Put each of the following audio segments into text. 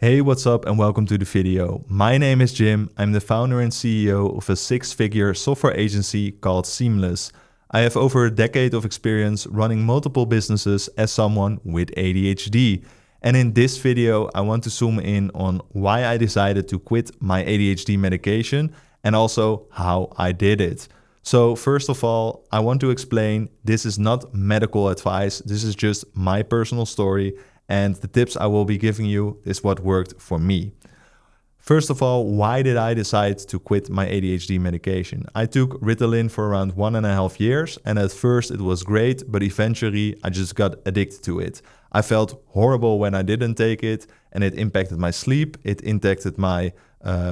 Hey, what's up and welcome to the video. My name is Jim. I'm the founder and CEO of a six-figure software agency called Seamless. I have over a decade of experience running multiple businesses as someone with ADHD. And in this video, I want to zoom in on why I decided to quit my ADHD medication and also how I did it. So first of all, I want to explain this is not medical advice. This is just my personal story. And the tips I will be giving you is what worked for me. First of all, why did I decide to quit my ADHD medication? I took Ritalin for around 1.5 years, and at first it was great, but eventually I just got addicted to it. I felt horrible when I didn't take it, and it impacted my sleep, it impacted my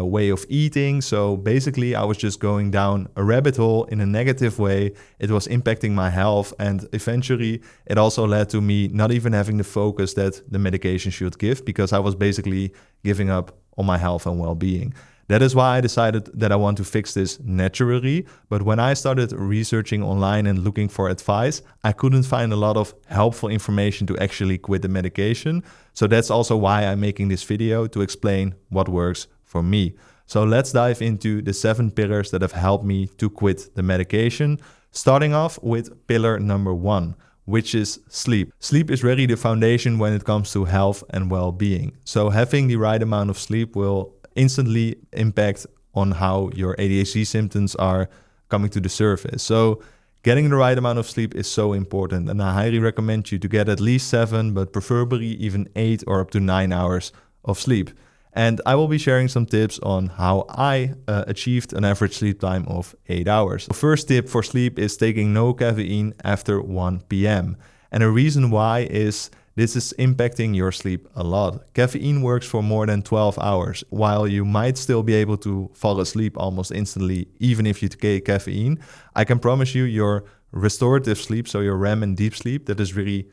way of eating. So basically I was just going down a rabbit hole in a negative way. It was impacting my health, and eventually it also led to me not even having the focus that the medication should give, because I was basically giving up on my health and well-being. That is why I decided that I want to fix this naturally. But when I started researching online and looking for advice, I couldn't find a lot of helpful information to actually quit the medication. So that's also why I'm making this video, to explain what works for me. So let's dive into the 7 pillars that have helped me to quit the medication, starting off with pillar number 1, which is sleep. Sleep is really the foundation when it comes to health and well-being. So having the right amount of sleep will instantly impact on how your ADHD symptoms are coming to the surface. So getting the right amount of sleep is so important, and I highly recommend you to get at least 7, but preferably even 8 or up to 9 hours of sleep. And I will be sharing some tips on how I achieved an average sleep time of 8 hours. The first tip for sleep is taking no caffeine after 1 p.m. And the reason why is this is impacting your sleep a lot. Caffeine works for more than 12 hours. While you might still be able to fall asleep almost instantly, even if you take caffeine, I can promise you your restorative sleep, so your REM and deep sleep, that is really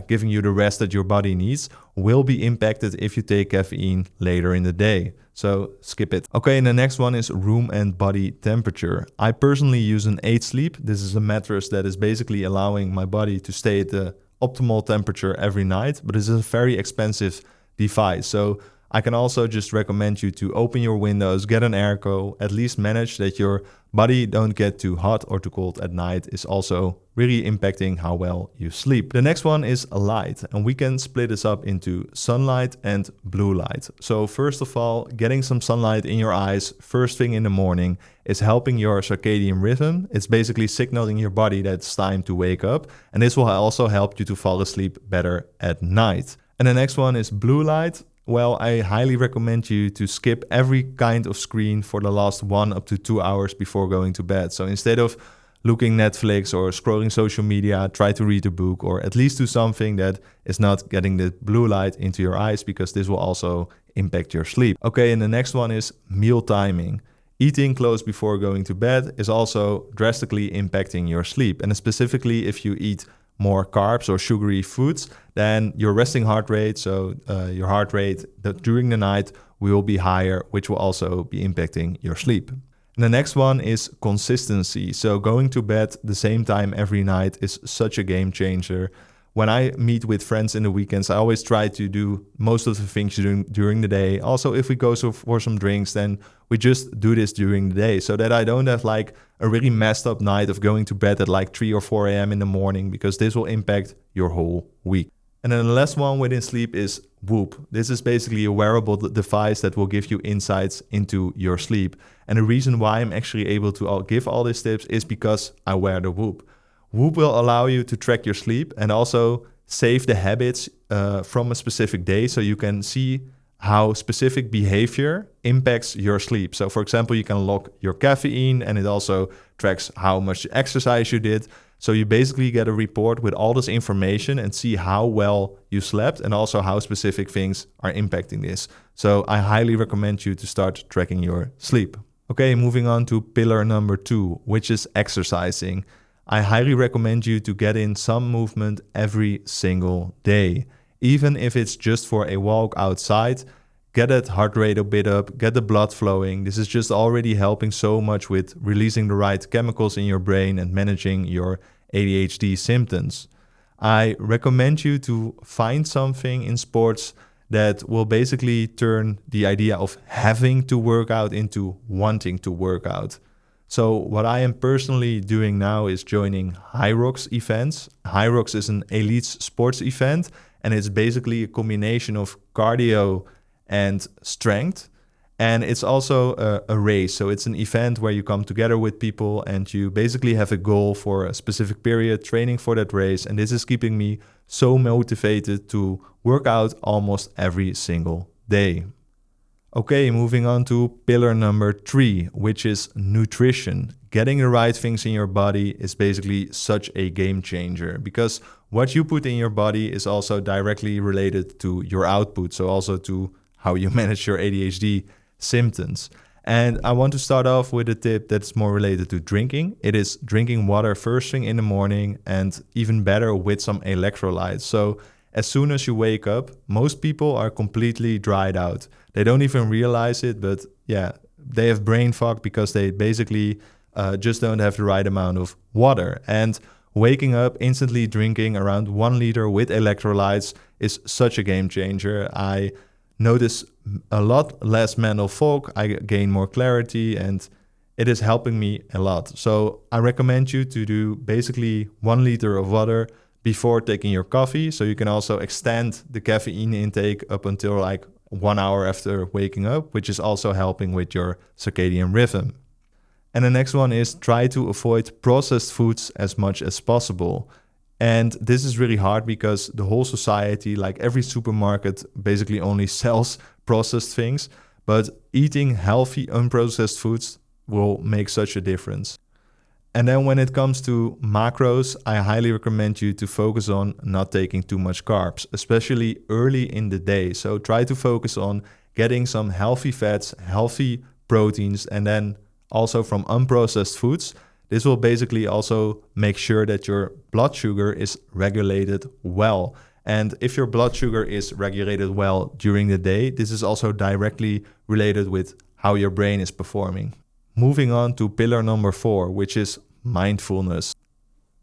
giving you the rest that your body needs, will be impacted if you take caffeine later in the day. So skip it. Okay, and the next one is room and body temperature. I personally use an 8 Sleep. This is a mattress that is basically allowing my body to stay at the optimal temperature every night, but it's a very expensive device. So I can also just recommend you to open your windows, get an airco, at least manage that your body don't get too hot or too cold at night, is also really impacting how well you sleep. The next one is light, and we can split this up into sunlight and blue light. So first of all, getting some sunlight in your eyes first thing in the morning is helping your circadian rhythm. It's basically signaling your body that it's time to wake up, and this will also help you to fall asleep better at night. And the next one is blue light. Well, I highly recommend you to skip every kind of screen for the last 1 up to 2 hours before going to bed. So instead of looking Netflix or scrolling social media, try to read a book, or at least do something that is not getting the blue light into your eyes, because this will also impact your sleep. Okay, and the next one is meal timing. Eating close before going to bed is also drastically impacting your sleep. And specifically if you eat more carbs or sugary foods, then your resting heart rate, so your heart rate during the night, will be higher, which will also be impacting your sleep. And the next one is consistency. So going to bed the same time every night is such a game changer. When I meet with friends in the weekends, I always try to do most of the things during the day. Also, if we go for some drinks, then we just do this during the day, so that I don't have like a really messed up night of going to bed at like 3 or 4 a.m. in the morning, because this will impact your whole week. And then the last one within sleep is Whoop. This is basically a wearable device that will give you insights into your sleep. And the reason why I'm actually able to give all these tips is because I wear the Whoop. Whoop will allow you to track your sleep and also save the habits from a specific day, so you can see how specific behavior impacts your sleep. So for example, you can log your caffeine, and it also tracks how much exercise you did. So you basically get a report with all this information and see how well you slept, and also how specific things are impacting this. So I highly recommend you to start tracking your sleep. Okay, moving on to pillar number 2, which is exercising. I highly recommend you to get in some movement every single day. Even if it's just for a walk outside, get that heart rate a bit up, get the blood flowing. This is just already helping so much with releasing the right chemicals in your brain and managing your ADHD symptoms. I recommend you to find something in sports that will basically turn the idea of having to work out into wanting to work out. So what I am personally doing now is joining High Rocks events. High Rocks is an elite sports event, and it's basically a combination of cardio and strength. And it's also a race. So it's an event where you come together with people and you basically have a goal for a specific period, training for that race. And this is keeping me so motivated to work out almost every single day. Okay, moving on to pillar number 3, which is nutrition. Getting the right things in your body is basically such a game changer, because what you put in your body is also directly related to your output. So also to how you manage your ADHD symptoms. And I want to start off with a tip that's more related to drinking. It is drinking water first thing in the morning, and even better with some electrolytes. So as soon as you wake up, most people are completely dried out. They don't even realize it, but yeah, they have brain fog because they basically just don't have the right amount of water. And waking up, instantly drinking around 1 liter with electrolytes is such a game changer. I notice a lot less mental fog, I gain more clarity, and it is helping me a lot. So I recommend you to do basically 1 liter of water before taking your coffee. So you can also extend the caffeine intake up until like 1 hour after waking up, which is also helping with your circadian rhythm. And the next one is try to avoid processed foods as much as possible. And this is really hard because the whole society, like every supermarket, basically only sells processed things. But eating healthy, unprocessed foods will make such a difference. And then when it comes to macros, I highly recommend you to focus on not taking too much carbs, especially early in the day. So try to focus on getting some healthy fats, healthy proteins, and then also from unprocessed foods. This will basically also make sure that your blood sugar is regulated well. And if your blood sugar is regulated well during the day, this is also directly related with how your brain is performing. Moving on to pillar number 4, which is mindfulness.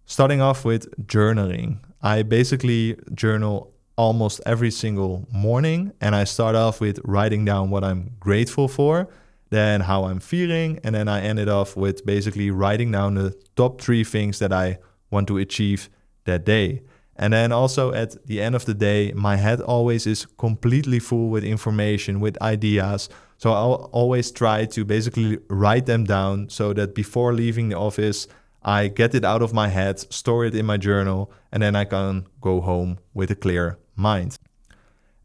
Starting off with journaling. I basically journal almost every single morning, and I start off with writing down what I'm grateful for, then how I'm feeling, and then I ended off with basically writing down the top 3 things that I want to achieve that day. And then also at the end of the day, my head always is completely full with information, with ideas. So I'll always try to basically write them down so that before leaving the office, I get it out of my head, store it in my journal, and then I can go home with a clear mind.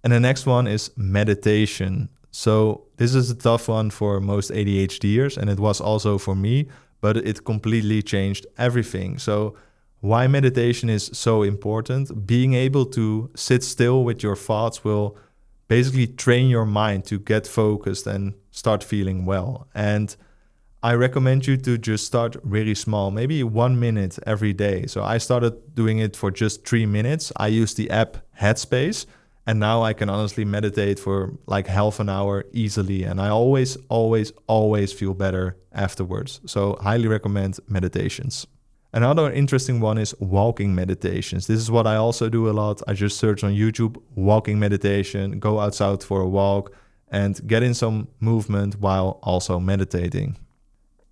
And the next one is meditation. So this is a tough one for most ADHDers, and it was also for me, but it completely changed everything. So why meditation is so important? Being able to sit still with your thoughts will basically train your mind to get focused and start feeling well. And I recommend you to just start really small, maybe 1 minute every day. So I started doing it for just 3 minutes. I use the app Headspace, and now I can honestly meditate for like half an hour easily. And I always feel better afterwards. So highly recommend meditations. Another interesting one is walking meditations. This is what I also do a lot. I just search on YouTube, walking meditation, go outside for a walk and get in some movement while also meditating.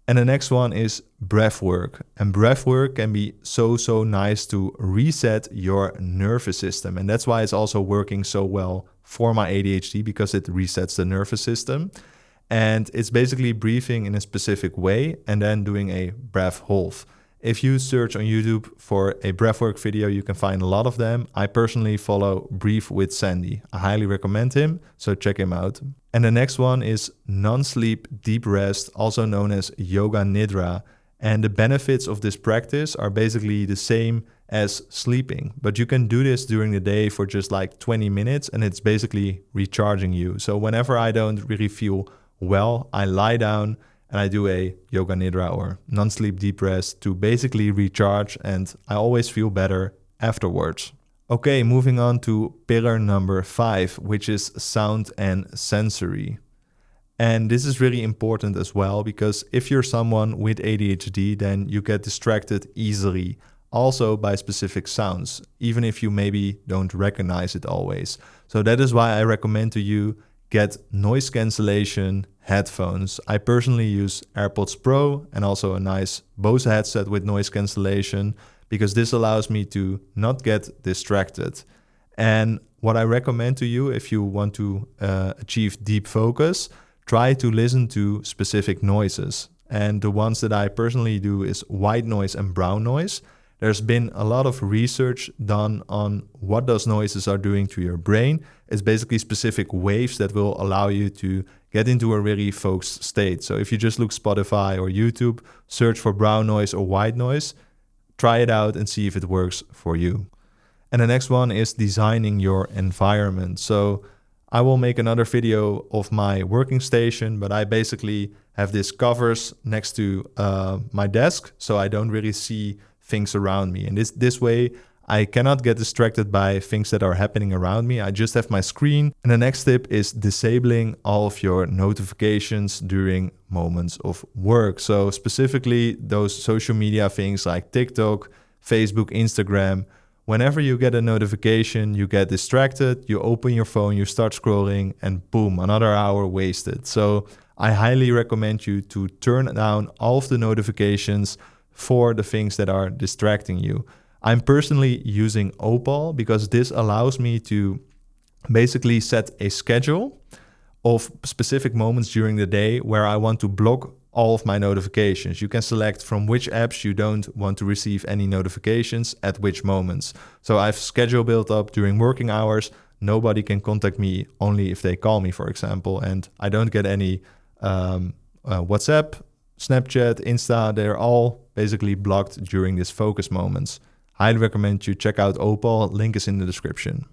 And the next one is breathwork. And breathwork can be so nice to reset your nervous system. And that's why it's also working so well for my ADHD, because it resets the nervous system. And it's basically breathing in a specific way and then doing a breath hold. If you search on YouTube for a breathwork video, you can find a lot of them. I personally follow Breathe with Sandy. I highly recommend him, so check him out. And the next one is non-sleep deep rest, also known as yoga nidra. And the benefits of this practice are basically the same as sleeping, but you can do this during the day for just like 20 minutes and it's basically recharging you. So whenever I don't really feel well, I lie down and I do a yoga nidra or non-sleep deep rest to basically recharge, and I always feel better afterwards. Okay, moving on to pillar number 5, which is sound and sensory. And this is really important as well, because if you're someone with ADHD, then you get distracted easily. also by specific sounds, even if you maybe don't recognize it always. So that is why I recommend to you get noise cancellation headphones. I personally use AirPods Pro and also a nice Bose headset with noise cancellation, because this allows me to not get distracted. And what I recommend to you, if you want to achieve deep focus, try to listen to specific noises. And the ones that I personally do is white noise and brown noise. There's been a lot of research done on what those noises are doing to your brain. It's basically specific waves that will allow you to get into a really focused state. So if you just look Spotify or YouTube, search for brown noise or white noise, try it out and see if it works for you. And the next one is designing your environment. So I will make another video of my working station, but I basically have these covers next to my desk, so I don't really see things around me. And this way, I cannot get distracted by things that are happening around me. I just have my screen. And the next tip is disabling all of your notifications during moments of work. So specifically those social media things like TikTok, Facebook, Instagram. Whenever you get a notification, you get distracted, you open your phone, you start scrolling, and boom, another hour wasted. So I highly recommend you to turn down all of the notifications for the things that are distracting you. I'm personally using Opal because this allows me to basically set a schedule of specific moments during the day where I want to block all of my notifications. You can select from which apps you don't want to receive any notifications at which moments. So I've schedule built up during working hours. Nobody can contact me only if they call me, for example, and I don't get any WhatsApp, Snapchat, Insta. They're all basically blocked during these focus moments. Highly recommend you check out Opal. Link is in the description.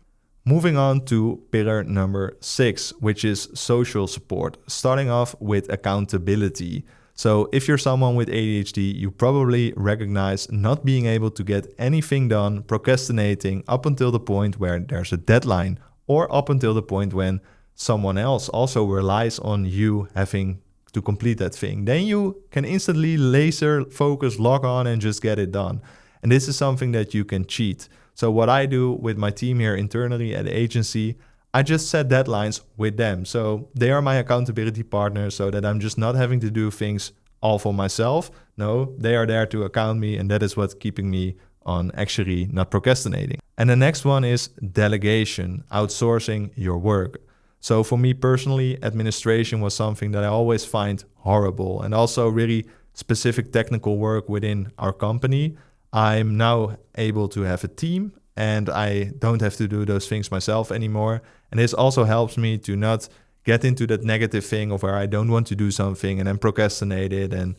Moving on to pillar number 6, which is social support, starting off with accountability. So if you're someone with ADHD, you probably recognize not being able to get anything done, procrastinating up until the point where there's a deadline, or up until the point when someone else also relies on you having to complete that thing. Then you can instantly laser focus, log on, and just get it done. And this is something that you can cheat. So what I do with my team here internally at the agency, I just set deadlines with them. So they are my accountability partners, so that I'm just not having to do things all for myself. No, they are there to account me, and that is what's keeping me on actually not procrastinating. And the next one is delegation, outsourcing your work. So for me personally, administration was something that I always find horrible, and also really specific technical work within our company. I'm now able to have a team and I don't have to do those things myself anymore. And this also helps me to not get into that negative thing of where I don't want to do something and then procrastinate it and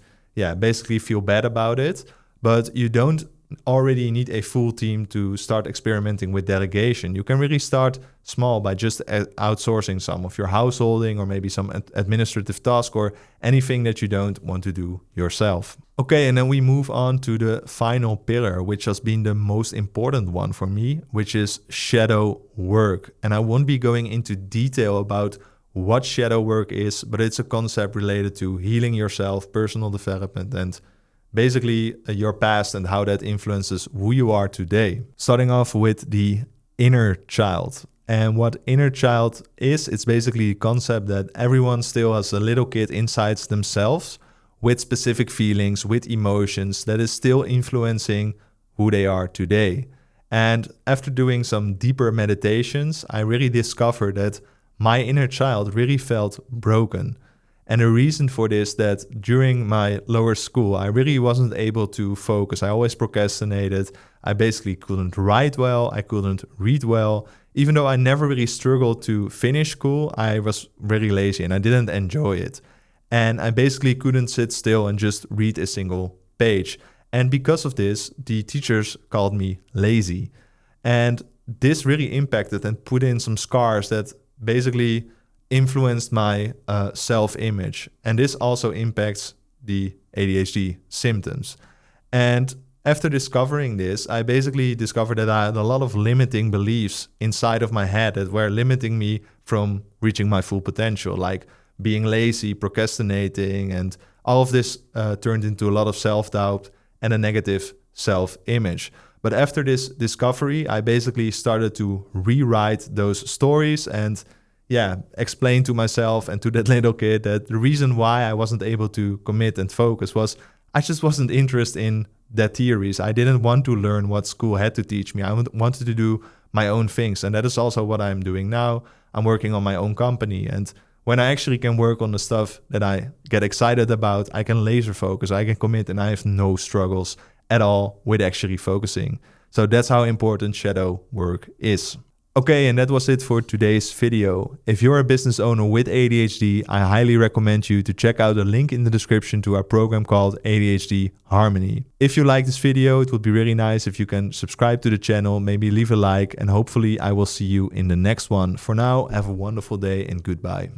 basically feel bad about it. But you don't already need a full team to start experimenting with delegation. You can really start small by just outsourcing some of your householding or maybe some administrative task or anything that you don't want to do yourself. Okay, and then we move on to the final pillar, which has been the most important one for me, which is shadow work. And I won't be going into detail about what shadow work is, but it's a concept related to healing yourself, personal development, and basically your past and how that influences who you are today. Starting off with the inner child. And what inner child is, it's basically a concept that everyone still has a little kid inside themselves with specific feelings, with emotions that is still influencing who they are today. And after doing some deeper meditations, I really discovered that my inner child really felt broken. And the reason for this, that during my lower school, I really wasn't able to focus. I always procrastinated. I basically couldn't write well. I couldn't read well. Even though I never really struggled to finish school, I was very lazy and I didn't enjoy it. And I basically couldn't sit still and just read a single page. And because of this, the teachers called me lazy. And this really impacted and put in some scars that basically influenced my self-image. And this also impacts the ADHD symptoms. And after discovering this, I basically discovered that I had a lot of limiting beliefs inside of my head that were limiting me from reaching my full potential, like being lazy, procrastinating, and all of this turned into a lot of self-doubt and a negative self-image. But after this discovery, I basically started to rewrite those stories and explain to myself and to that little kid that the reason why I wasn't able to commit and focus was I just wasn't interested in that theories. I didn't want to learn what school had to teach me. I wanted to do my own things. And that is also what I'm doing now. I'm working on my own company. And when I actually can work on the stuff that I get excited about, I can laser focus, I can commit, and I have no struggles at all with actually focusing. So that's how important shadow work is. Okay, and that was it for today's video. If you're a business owner with ADHD, I highly recommend you to check out the link in the description to our program called ADHD Harmony. If you like this video, it would be really nice if you can subscribe to the channel, maybe leave a like, and hopefully I will see you in the next one. For now, have a wonderful day and goodbye.